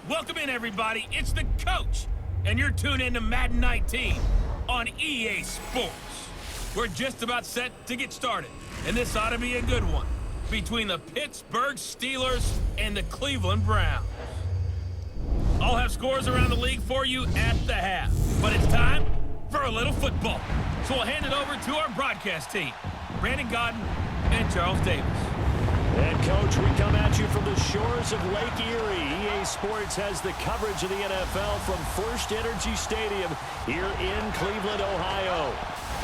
Welcome in, everybody. It's the coach, and you're tuned in to Madden 19 on EA Sports. We're just about set to get started, and this ought to be a good one between the Pittsburgh Steelers and the Cleveland Browns. I'll have scores around the league for you at the half, but it's time for a little football. So we'll hand it over to our broadcast team, Brandon Godden and Charles Davis. And, Coach, we come at you from the shores of Lake Erie. EA Sports has the coverage of the NFL from First Energy Stadium here in Cleveland, Ohio.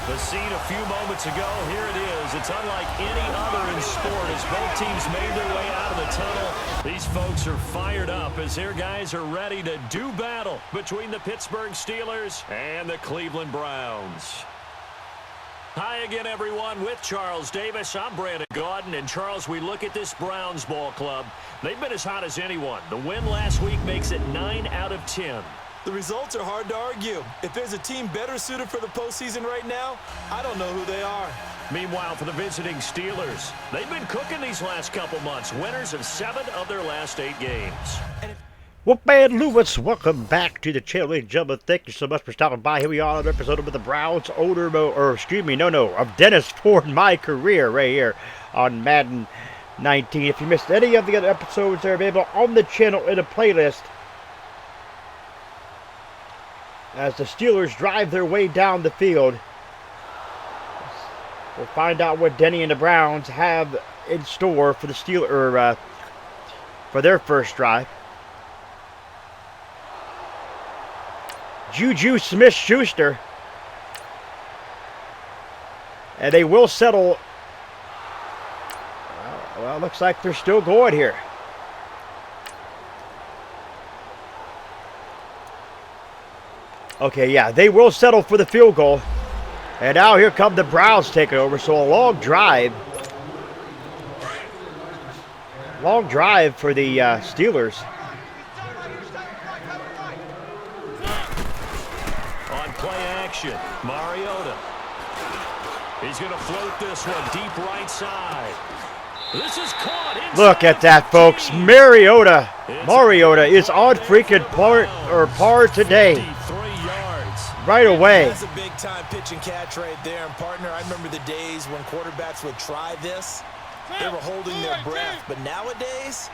The scene a few moments ago, here it is. It's unlike any other in sport as both teams made their way out of the tunnel. These folks are fired up as their guys are ready to do battle between the Pittsburgh Steelers and the Cleveland Browns. Hi again, everyone. With Charles Davis, I'm Brandon Godden. And, Charles, we look at this Browns ball club. They've been as hot as anyone. The win last week makes it 9 out of 10. The results are hard to argue. If there's a team better suited for the postseason right now, I don't know who they are. Meanwhile, for the visiting Steelers, they've been cooking these last couple months. Winners of 7 of their last 8 games. Whoop-man Lewis, welcome back to the channel, ladies and gentlemen. Thank you so much for stopping by. Here we are on an episode of the Browns of Dennis Ford, my career, right here on Madden 19. If you missed any of the other episodes, they're available on the channel in a playlist. As the Steelers drive their way down the field, we'll find out what Denny and the Browns have in store for the Steelers for their first drive. Juju Smith-Schuster. And they will settle. Well, looks like they're still going here. Okay, yeah, they will settle for the field goal. And now here come the Browns taking over. So a long drive. Long drive for the Steelers. Play action. Mariota. He's going to float this one deep right side. This is caught inside. Look at that, folks. Mariota is on freaking par today. Right away. That's a big-time pitch and catch right there. And, partner, I remember the days when quarterbacks would try this. They were holding their breath. But nowadays,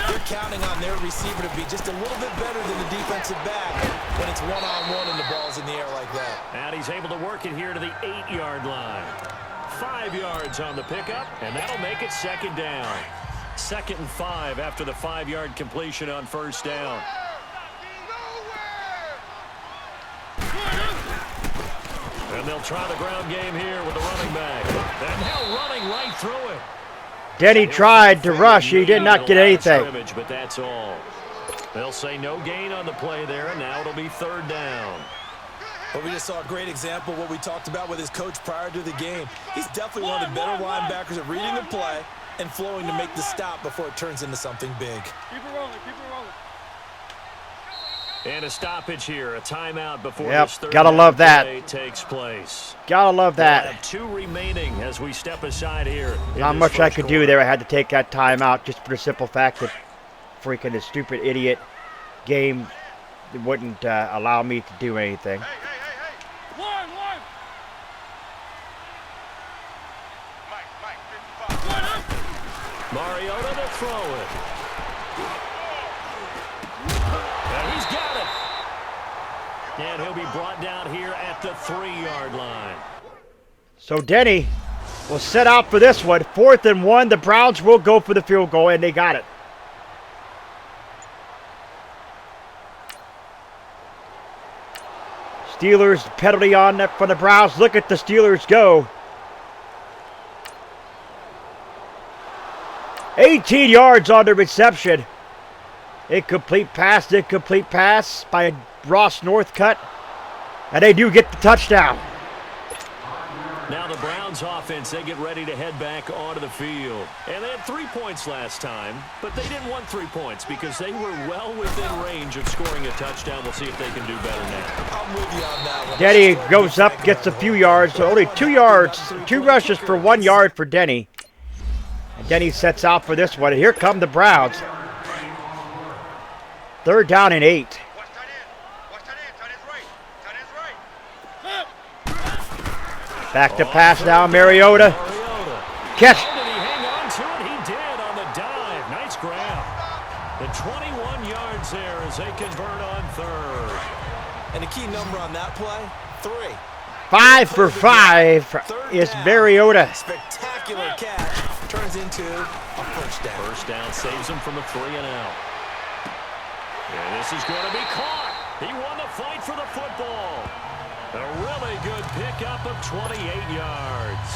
they're counting on their receiver to be just a little bit better than the defensive back when it's one-on-one and the ball's in the air like that. And he's able to work it here to the 8-yard line. 5 yards on the pickup, and that'll make it second down. 2nd and 5 after the 5-yard completion on first down. And they'll try the ground game here with the running back. And now running right through it. Denny tried to rush. He did not get anything. But that's all. They'll say no gain on the play there, and now it'll be 3rd down. Well, we just saw a great example of what we talked about with his coach prior to the game. He's definitely one of the better linebackers at reading the play and flowing to make the stop before it turns into something big. Keep it rolling, keep it rolling. And a stoppage here, a timeout before this third gotta love that. play takes place. Gotta love that. We'll have 2 remaining as we step aside here. Not much I could do there. I had to take that timeout just for the simple fact that freaking the stupid idiot game wouldn't allow me to do anything. Hey. One. Mariota to throw it. And he's got it. And he'll be brought down here at the 3-yard line. So Denny will set out for this one. 4th and 1. The Browns will go for the field goal, and they got it. Steelers penalty on that for the Browns. Look at the Steelers go. 18 yards on the reception. Incomplete pass by Ross Northcutt. And they do get the touchdown. Now the Browns offense, they get ready to head back onto the field. And they had 3 points last time, but they didn't want 3 points because they were well within range of scoring a touchdown. We'll see if they can do better now. I'm with you on that one. Denny goes up, gets a few yards. So only 2 yards, 2 rushes for 1 yard for Denny. And Denny sets out for this one. And here come the Browns. 3rd down and 8. Watch tight end. Watch tight end. Tight end's right. Tight end's right. Back to pass now, Mariota. Catch. Oh, did he hang on to it? He did on the dive. Nice grab. The 21 yards there as they convert on 3rd. And the key number on that play, 3. 5 for 5 is Mariota. Spectacular catch turns into a first down. First down saves him from a 3-and-out. And this is going to be caught. He won the fight for the football. A really good pickup of 28 yards.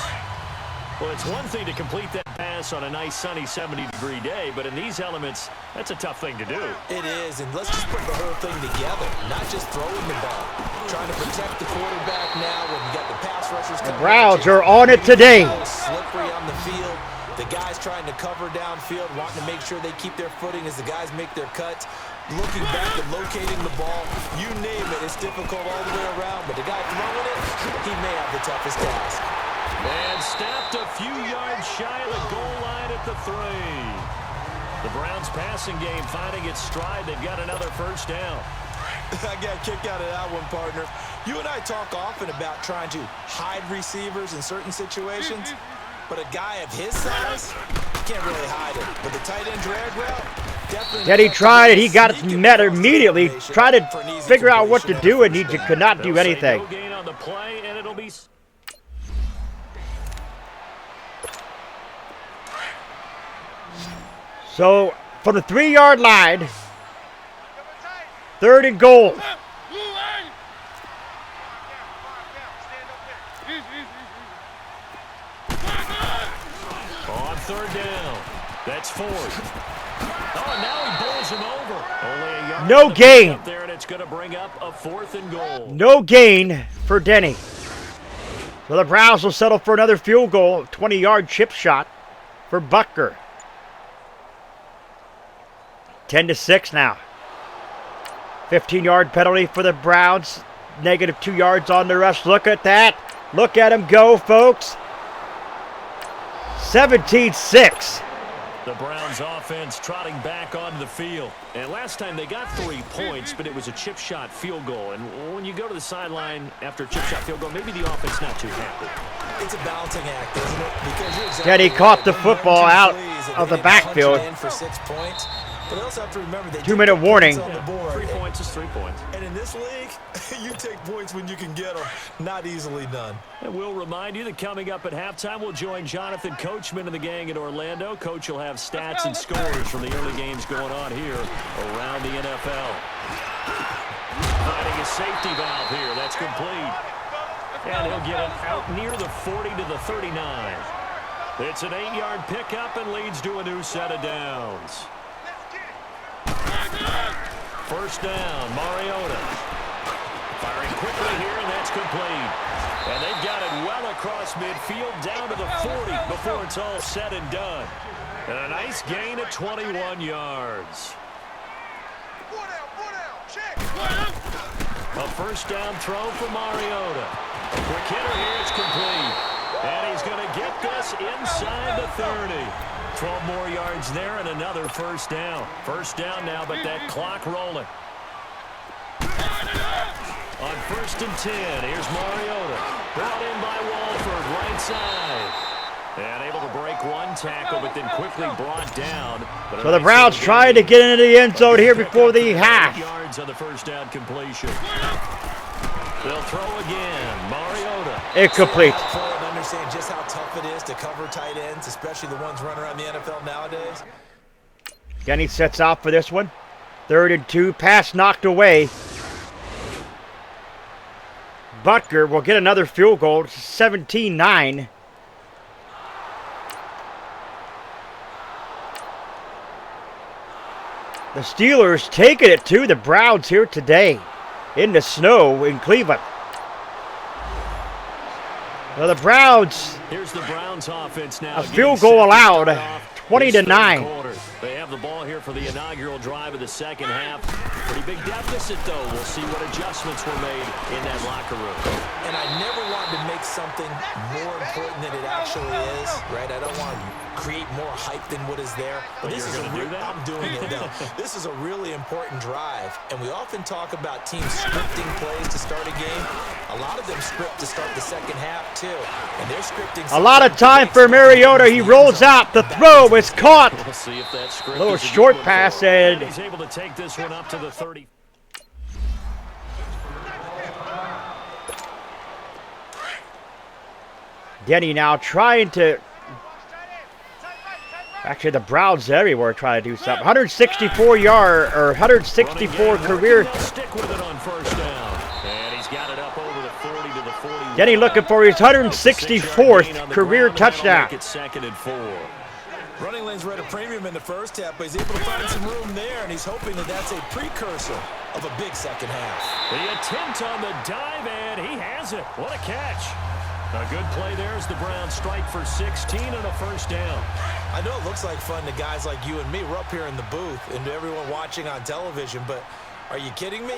Well, it's one thing to complete that pass on a nice sunny 70-degree day, but in these elements, that's a tough thing to do. It is, and let's just put the whole thing together, not just throwing the ball. Trying to protect the quarterback now when you got the pass rushers coming. The Browns are on it today. Slippery on the field. The guys trying to cover downfield, wanting to make sure they keep their footing as the guys make their cuts. Looking back and locating the ball, you name it, it's difficult all the way around, but the guy throwing it, he may have the toughest task. And snapped a few yards shy of the goal line at the 3. The Browns passing game finding its stride. They've got another first down. I got a kick out of that one, partner. You and I talk often about trying to hide receivers in certain situations, but a guy of his size can't really hide it. But the tight end drag route, definitely. Then he tried it. He got it met immediately. Tried to figure out what to do, and he could not do anything. No gain on the play, and it'll be. So, from the 3-yard line, 3rd and goal. On 3rd down. That's 4th. Oh, now he bowls him over. Only a yard. No gain. Up there, and it's going to bring up a 4th and goal. No gain for Denny. So the Browns will settle for another field goal, 20-yard chip shot for Butker. 10-6 now. 15-yard penalty for the Browns. Negative 2 yards on the rush. Look at that. Look at him go, folks. 17-6. The Browns offense trotting back onto the field. And last time they got 3 points, but it was a chip shot field goal. And when you go to the sideline after a chip shot field goal, maybe the offense not too happy. It's a balancing act, isn't it? Because you're exactly Denny caught the football out of the backfield. For 6 points. But also have to remember they 2-minute warning. on the board. 3 points is 3 points. And in this league, you take points when you can get them. Not easily done. And we'll remind you that coming up at halftime, we'll join Jonathan Coachman and the gang in Orlando. Coach will have stats and scores from the early games going on here around the NFL. Finding a safety valve here. That's complete. And he'll get it out near the 40 to the 39. It's an 8-yard pickup and leads to a new set of downs. First down, Mariota. Firing quickly here, and that's complete. And they've got it well across midfield, down to the 40 before it's all said and done. And a nice gain of 21 yards. A first down throw for Mariota. A quick hitter here, it's complete. And he's going to get this inside the 30. 12 more yards there and another first down. First down now, but that clock rolling. On 1st and 10, here's Mariota. Brought in by Walford, right side. And able to break one tackle, but then quickly brought down. So the Browns trying to get into the end zone here before the half. Yards on the first down completion. They'll throw again. Mariota. Incomplete. Understand just how tough it is to cover tight ends, especially the ones running around the NFL nowadays. Denny sets out for this one. 3rd and 2. Pass knocked away. Butker will get another field goal. 17-9. The Steelers taking it to the Browns here today in the snow in Cleveland. Well, the Browns. Here's the Browns offense now. A field goal allowed, 20-9. They have the ball here for the inaugural drive of the second half. Pretty big deficit, though. We'll see what adjustments were made in that locker room. And I never wanted to make something more important than it actually is, right? I don't want to create more hype than what is there. But this is I'm doing it now. This is a really important drive, and we often talk about teams scripting plays to start a game. A lot of them script to start the second half too, and they're scripting. A lot of time for Mariota. He rolls out. The throw is caught. We'll see if that script Little is a good short one pass, for him. and He's able to take this one up to the 30. Denny now trying to. Actually, the Browns everywhere trying to do something. 164 career. Stick with it on first down. And he's got it up over the 40 to the 41. Denny looking for his 164th career touchdown. It's 2nd and 4. Running lanes were at a premium in the first half, but he's able to find some room there, and he's hoping that that's a precursor of a big second half. The attempt on the dive, and he has it. What a catch. A good play there as the Browns strike for 16 and a first down. I know it looks like fun to guys like you and me. We're up here in the booth and to everyone watching on television, but are you kidding me?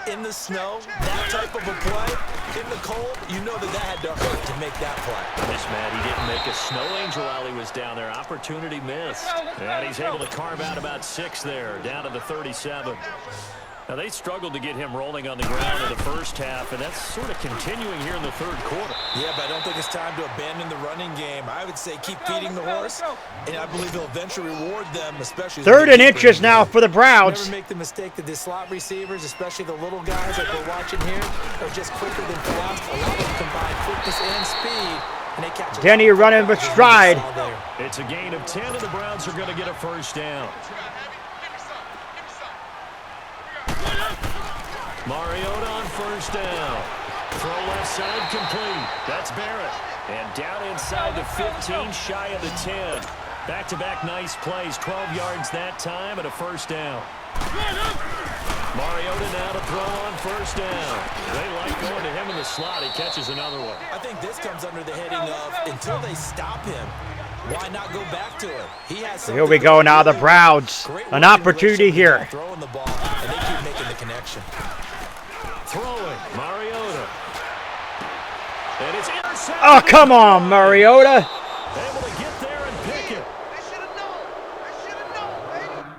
In the snow, that type of a play, in the cold, you know that had to hurt to make that play. This man, he didn't make a snow angel while he was down there. Opportunity missed. And he's able to carve out about 6 there, down to the 37. Now, they struggled to get him rolling on the ground in the first half, and that's sort of continuing here in the third quarter. Yeah, but I don't think it's time to abandon the running game. I would say keep feeding the horse, and I believe he'll eventually reward them, especially... 3rd and inches now for the Browns. Never make the mistake that the slot receivers, especially the little guys like we're watching here, are just quicker than fast. A lot of them combine quickness and speed, and they catch Denny running with stride. It's a gain of 10, and the Browns are going to get a first down. Mariota on first down. Throw left side complete. That's Barrett. And down inside the 15, shy of the 10. Back-to-back nice plays. 12 yards that time and a first down. Mariota now to throw on first down. They like going to him in the slot. He catches another one. I think this comes under the heading of until they stop him, why not go back to it? He has Here we go now, the Browns. An opportunity here. Throwing the ball, and they keep making the connection. Throwing, Mariota. And it's intercepted. Oh, come on, Mariota. Able to get there and pick it. They should have known. They should have known, baby.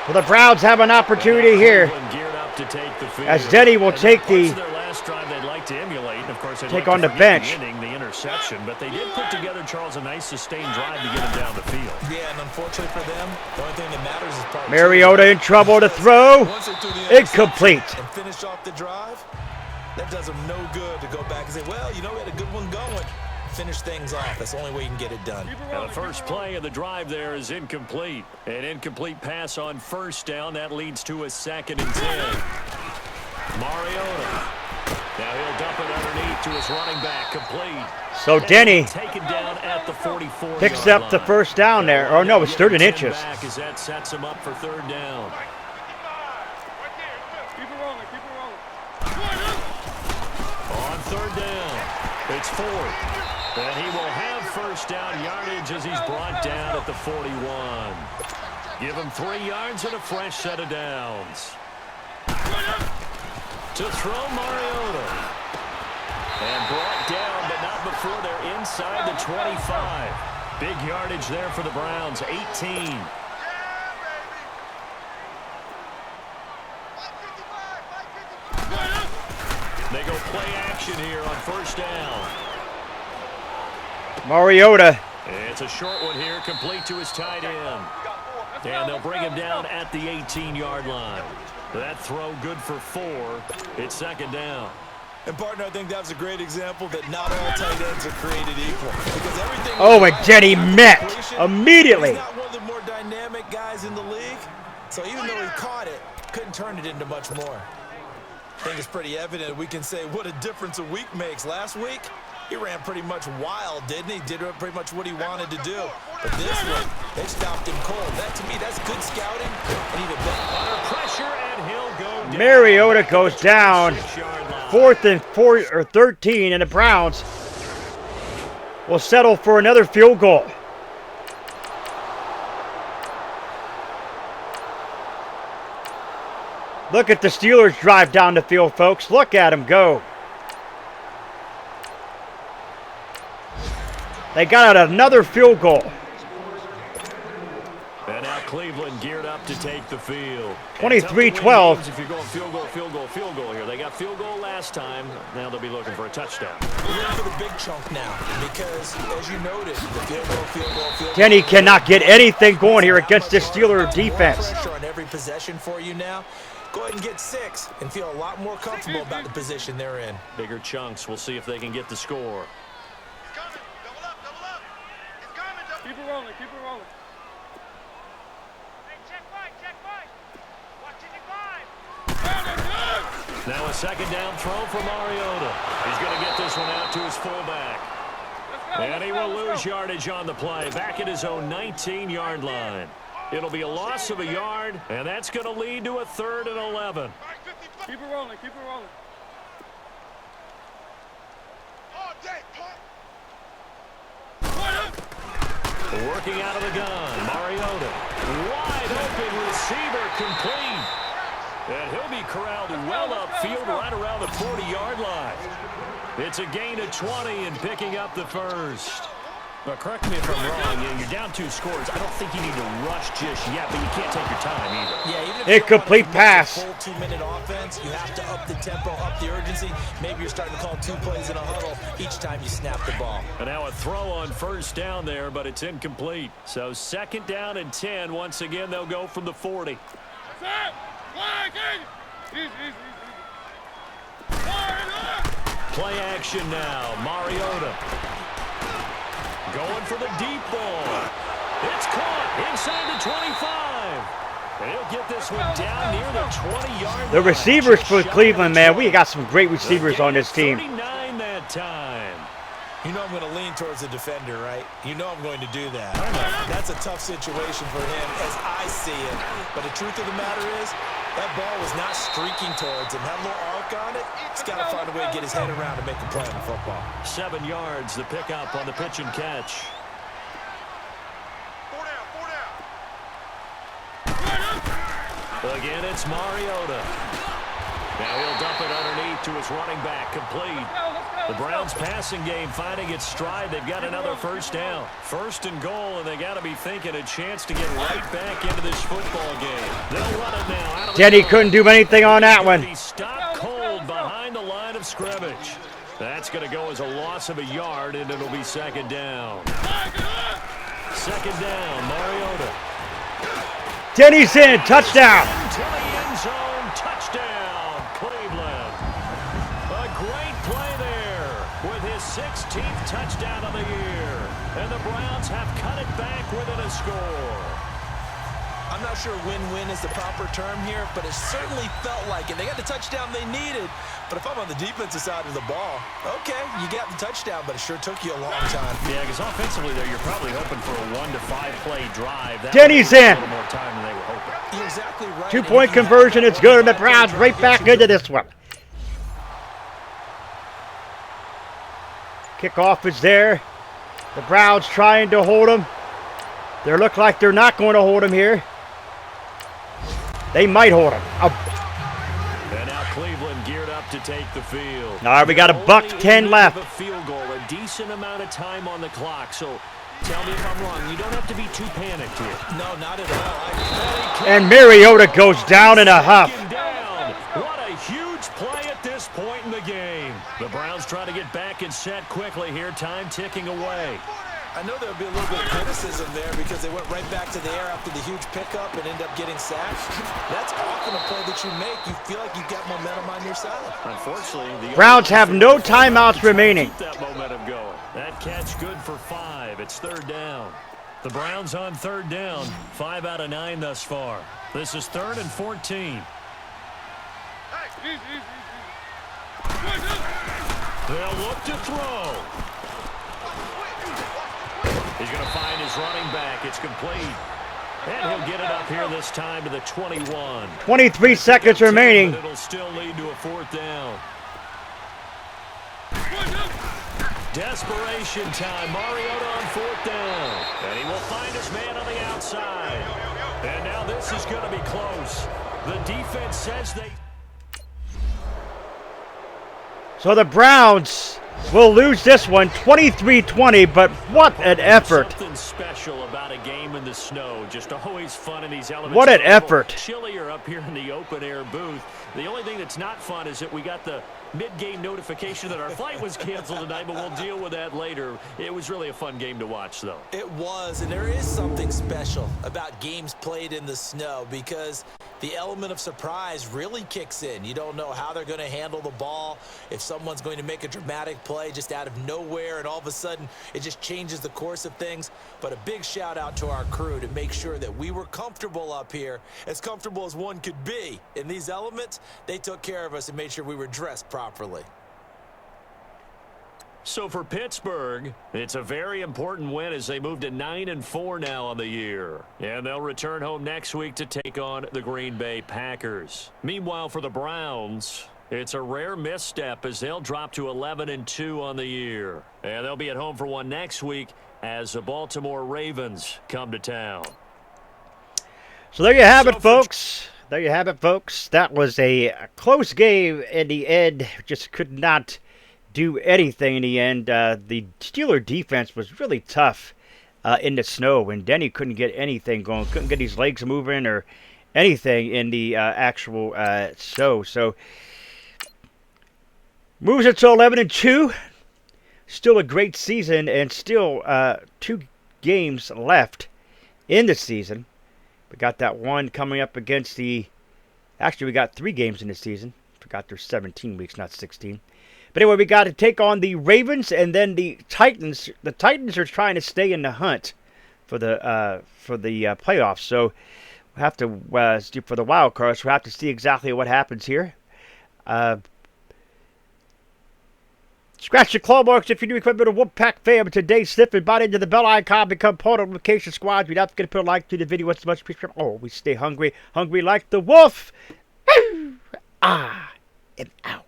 Well, the Browns have an opportunity here. Geared up to take the field. As Denny will take the... Their last drive they'd like to emulate, and of course they'd take like on to the forget bench. The interception, but they did put together, Charles, a nice sustained drive to get him down the field. Yeah, and unfortunately for them, the only thing that matters is part Mariota in trouble to throw. Once they threw the Incomplete. and finish off the drive, that does them no good to go back and say, well, you know, we had a good one going. Finish things off. That's the only way you can get it done. Now the first play of the drive there is incomplete. An incomplete pass on first down. That leads to a 2nd and 10. Mariota. Now he'll dump it underneath to his running back. Complete. So Denny taken down at the 44 picks up the first down there. Oh, no, it's 3rd and inches. Back as that sets him up for 3rd down. Keep it rolling. Keep it rolling. On 3rd down, it's 4th. And he will have first down yardage as he's brought down at the 41. Give him 3 yards and a fresh set of downs. To throw Mariota. And brought down, but not before they're inside the 25. Big yardage there for the Browns, 18. They go play action here on first down. Mariota. It's a short one here, complete to his tight end. And they'll bring him down at the 18-yard line. That throw good for 4. It's 2nd down. And, partner, I think that was a great example that not all tight ends are created equal. Because everything... Oh, and Denny met immediately. He's not one of the more dynamic guys in the league. So even though he caught it, couldn't turn it into much more. I think it's pretty evident we can say what a difference a week makes. Last week, he ran pretty much wild, didn't he? Did pretty much what he wanted to do. But this one, they stopped him cold. That, to me, that's good scouting. And even better. Under pressure, and he'll go down. Mariota goes down. 4th and 13, and the Browns will settle for another field goal. Look at the Steelers drive down the field, folks. Look at them go. They got out another field goal. And now Cleveland geared up to take the field. 23-12. If you're going field goal here. They got field goal last time. Now they'll be looking for a touchdown. We're looking for the big chunk now because, as you noted, the field goal. Denny cannot get anything going here against this Steeler defense. Pressure on every possession for you now. Go ahead and get 6 and feel a lot more comfortable about the position they're in. Bigger chunks. We'll see if they can get the score. He's coming. Double up, double up. He's coming. Keep it rolling, keep it rolling. Hey, check right. Watching it 5. Now a second down throw for Mariota. He's going to get this one out to his fullback. And he will lose yardage on the play. Back at his own 19-yard line. It'll be a loss of a yard, and that's going to lead to a 3rd and 11. Keep it rolling, keep it rolling. All day, Working out of the gun, Mariota. Wide open receiver, complete. And he'll be corralled well upfield right around the 40-yard line. It's a gain of 20 and picking up the first. But correct me if I'm wrong, you're down 2 scores. I don't think you need to rush just yet, but you can't take your time either. Yeah, even if Incomplete pass. full 2-minute offense, you have to up the tempo, up the urgency. Maybe you're starting to call 2 plays in a huddle each time you snap the ball. And now a throw on first down there, but it's incomplete. So 2nd down and 10. Once again, they'll go from the 40. Play action now. Mariota. Going for the deep ball. It's caught inside the 25. And he'll get this one down near the 20-yard line. The receivers for Cleveland, man, we got some great receivers on this team. 39 that time. You know I'm going to lean towards the defender, right? You know I'm going to do that. That's a tough situation for him as I see it. But the truth of the matter is, that ball was not streaking towards him. Had a little arc on it. He's got to find a way to get his head around and make a play on the football. 7 yards, the pickup on the pitch and catch. 4 down. Again, it's Mariota. Now he'll dump it underneath to his running back, complete. The Browns passing game finding its stride. They've got another first down. 1st and goal, and they got to be thinking a chance to get right back into this football game. They'll run it now. Out of the Denny gun. couldn't do anything on that one. He stopped cold behind the line of scrimmage. That's going to go as a loss of a yard, and it'll be 2nd down. 2nd down, Mariota. Denny's in, touchdown. To the end zone, touchdown, Cleveland. A great play there with his 16th touchdown of the year. And the Browns have cut it back within a score. I'm not sure win-win is the proper term here, but it certainly felt like it. They got the touchdown they needed, but if I'm on the defensive side of the ball, okay, you got the touchdown, but it sure took you a long time. Yeah, because offensively there, you're probably hoping for a 1 to 5 play drive. That Denny's would be in. a little more time than they were hoping. You're exactly right. 2-point conversion, it's good, and the Browns right back into this one. Kickoff is there. The Browns trying to hold him. They look like they're not going to hold him here. They might hold him. And now Cleveland geared up to take the field. All right, we got a buck 10 left. A field goal, a decent amount of time on the clock. So tell me if I'm wrong. You don't have to be too panicked here. No, not at all. And Mariota goes down in a huff. Down. What a huge play at this point in the game. The Browns try to get back and set quickly here. Time ticking away. I know there'll be a little bit of criticism there because they went right back to the air after the huge pickup and end up getting sacked. That's often a play that you make. You feel like you've got momentum on your side. Unfortunately, the Browns have no timeouts remaining. keep that momentum going. That catch good for 5. It's 3rd down. The Browns on 3rd down. 5 out of 9 thus far. This is 3rd and 14. They'll look to throw. He's going to find his running back. It's complete. And he'll get it up here this time to the 21. 23 seconds remaining. But it'll still lead to a 4th down. Desperation time. Mariota on 4th down. And he will find his man on the outside. And now this is going to be close. The defense says they... So the Browns will lose this one 23-20, but what an effort. Something special about a game in the snow. Just always fun in these elements. What an effort. Chillier up here in the open air booth. The only thing that's not fun is that we got the mid-game notification that our flight was canceled tonight, but we'll deal with that later. It was really a fun game to watch, though. It was, and there is something special about games played in the snow because the element of surprise really kicks in. You don't know how they're going to handle the ball, if someone's going to make a dramatic play just out of nowhere, and all of a sudden it just changes the course of things. But a big shout out to our crew to make sure that we were comfortable up here, as comfortable as one could be. In these elements, they took care of us and made sure we were dressed properly. So for Pittsburgh, it's a very important win as they move to 9-4 now on the year. And they'll return home next week to take on the Green Bay Packers. Meanwhile, for the Browns, it's a rare misstep as they'll drop to 11-2 on the year. And they'll be at home for one next week as the Baltimore Ravens come to town. So there you have it, folks. There you have it, folks. That was a close game in the end. Just could not do anything in the end. The Steeler defense was really tough in the snow, and Denny couldn't get anything going. Couldn't get his legs moving or anything in the actual snow. So moves it to 11-2. Still a great season, and still 2 games left in the season. We got that one coming up against the... Actually, we got 3 games in the season. Forgot there's 17 weeks, not 16. But anyway, we got to take on the Ravens and then the Titans. The Titans are trying to stay in the hunt for the playoffs. So we'll have to, for the wild cards, we'll have to see exactly what happens here. Scratch your claw marks if you're new equipment of Wolfpack fam. Today, sniff and bite into the bell icon. Become part of the notification squad. You'd have to put a like to the video. What's much appreciated. Oh, we stay hungry. Hungry like the wolf. I am out.